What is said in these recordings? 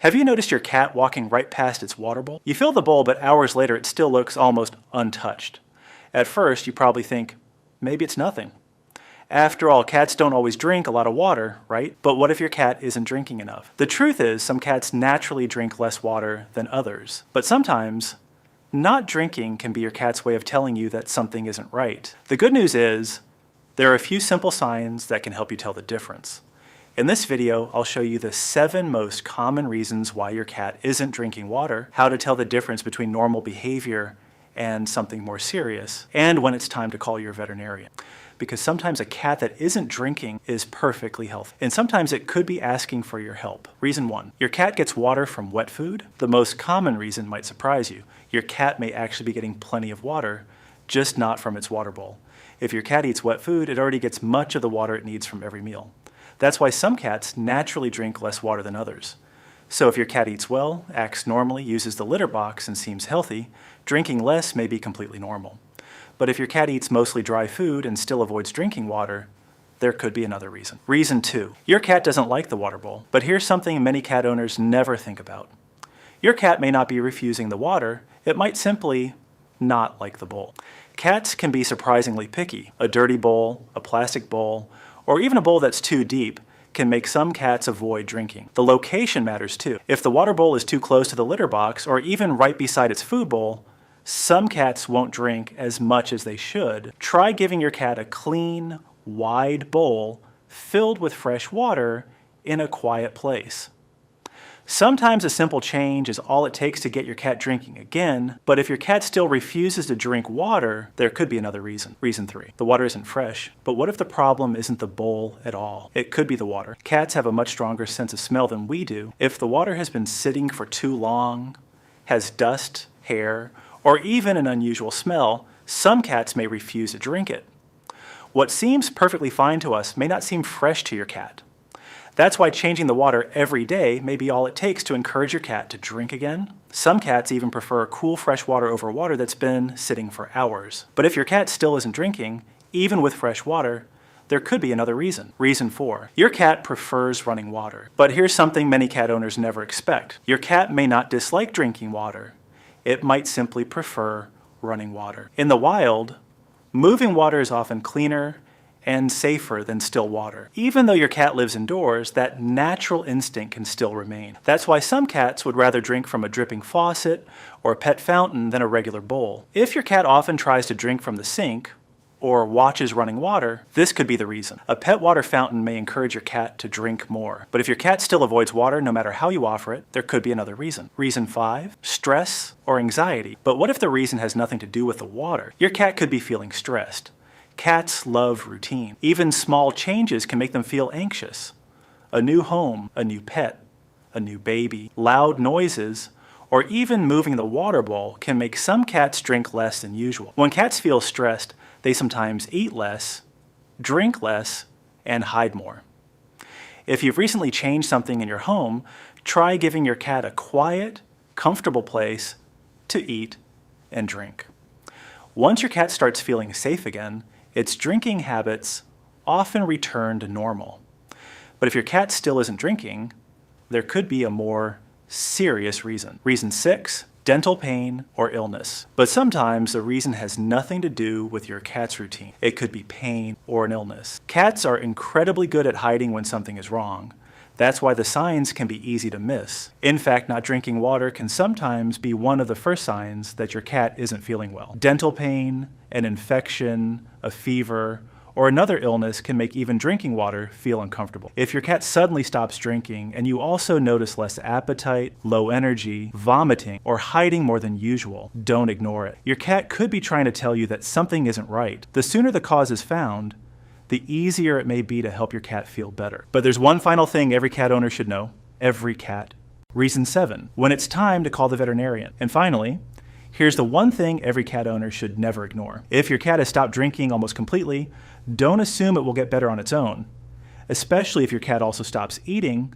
Have you noticed your cat walking right past its water bowl? You fill the bowl, but hours later it still looks almost untouched. At first, you probably think, maybe it's nothing. After all, cats don't always drink a lot of water, right? But what if your cat isn't drinking enough? The truth is, some cats naturally drink less water than others. But sometimes, not drinking can be your cat's way of telling you that something isn't right. The good news is, there are a few simple signs that can help you tell the difference. In this video, I'll show you the 7 most common reasons why your cat isn't drinking water, how to tell the difference between normal behavior and something more serious, and when it's time to call your veterinarian. Because sometimes a cat that isn't drinking is perfectly healthy, and sometimes it could be asking for your help. Reason 1, your cat gets water from wet food. The most common reason might surprise you. Your cat may actually be getting plenty of water, just not from its water bowl. If your cat eats wet food, it already gets much of the water it needs from every meal. That's why some cats naturally drink less water than others. So if your cat eats well, acts normally, uses the litter box, and seems healthy, drinking less may be completely normal. But if your cat eats mostly dry food and still avoids drinking water, there could be another reason. Reason 2, your cat doesn't like the water bowl. But here's something many cat owners never think about. Your cat may not be refusing the water, it might simply not like the bowl. Cats can be surprisingly picky. A dirty bowl, a plastic bowl, or even a bowl that's too deep can make some cats avoid drinking. The location matters too. If the water bowl is too close to the litter box or even right beside its food bowl, some cats won't drink as much as they should. Try giving your cat a clean, wide bowl filled with fresh water in a quiet place. Sometimes a simple change is all it takes to get your cat drinking again, but if your cat still refuses to drink water, there could be another reason. Reason 3, the water isn't fresh. But what if the problem isn't the bowl at all? It could be the water. Cats have a much stronger sense of smell than we do. If the water has been sitting for too long, has dust, hair, or even an unusual smell, some cats may refuse to drink it. What seems perfectly fine to us may not seem fresh to your cat. That's why changing the water every day may be all it takes to encourage your cat to drink again. Some cats even prefer cool fresh water over water that's been sitting for hours. But if your cat still isn't drinking, even with fresh water, there could be another reason. Reason 4, your cat prefers running water. But here's something many cat owners never expect. Your cat may not dislike drinking water. It might simply prefer running water. In the wild, moving water is often cleaner and safer than still water. Even though your cat lives indoors, that natural instinct can still remain. That's why some cats would rather drink from a dripping faucet or a pet fountain than a regular bowl. If your cat often tries to drink from the sink or watches running water, this could be the reason. A pet water fountain may encourage your cat to drink more. But if your cat still avoids water no matter how you offer it, there could be another reason. Reason 5, stress or anxiety. But what if the reason has nothing to do with the water? Your cat could be feeling stressed. Cats love routine. Even small changes can make them feel anxious. A new home, a new pet, a new baby, loud noises, or even moving the water bowl can make some cats drink less than usual. When cats feel stressed, they sometimes eat less, drink less, and hide more. If you've recently changed something in your home, try giving your cat a quiet, comfortable place to eat and drink. Once your cat starts feeling safe again, its drinking habits often return to normal. But if your cat still isn't drinking, there could be a more serious reason. Reason 6, dental pain or illness. But sometimes the reason has nothing to do with your cat's routine. It could be pain or an illness. Cats are incredibly good at hiding when something is wrong. That's why the signs can be easy to miss. In fact, not drinking water can sometimes be one of the first signs that your cat isn't feeling well. Dental pain, an infection, a fever, or another illness can make even drinking water feel uncomfortable. If your cat suddenly stops drinking and you also notice less appetite, low energy, vomiting, or hiding more than usual, don't ignore it. Your cat could be trying to tell you that something isn't right. The sooner the cause is found, the easier it may be to help your cat feel better. But there's one final thing every cat owner should know. Every cat. Reason 7, when it's time to call the veterinarian. And finally, here's the one thing every cat owner should never ignore. If your cat has stopped drinking almost completely, don't assume it will get better on its own. Especially if your cat also stops eating,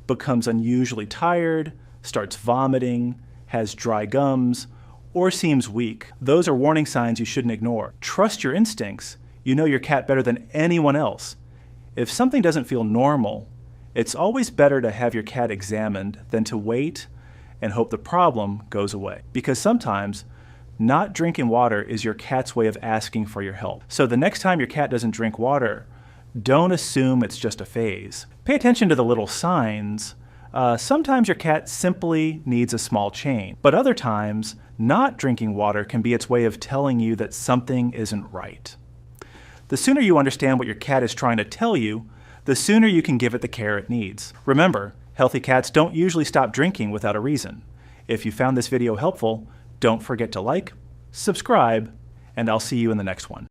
becomes unusually tired, starts vomiting, has dry gums, or seems weak. Those are warning signs you shouldn't ignore. Trust your instincts. You know your cat better than anyone else. If something doesn't feel normal, It's always better to have your cat examined than to wait and hope the problem goes away. Because sometimes not drinking water is your cat's way of asking for your help. So the next time your cat doesn't drink water, don't assume it's just a phase. Pay attention to the little signs. Sometimes your cat simply needs a small change, but other times, not drinking water can be its way of telling you that something isn't right. The sooner you understand what your cat is trying to tell you, the sooner you can give it the care it needs. Remember, healthy cats don't usually stop drinking without a reason. If you found this video helpful, don't forget to like, subscribe, and I'll see you in the next one.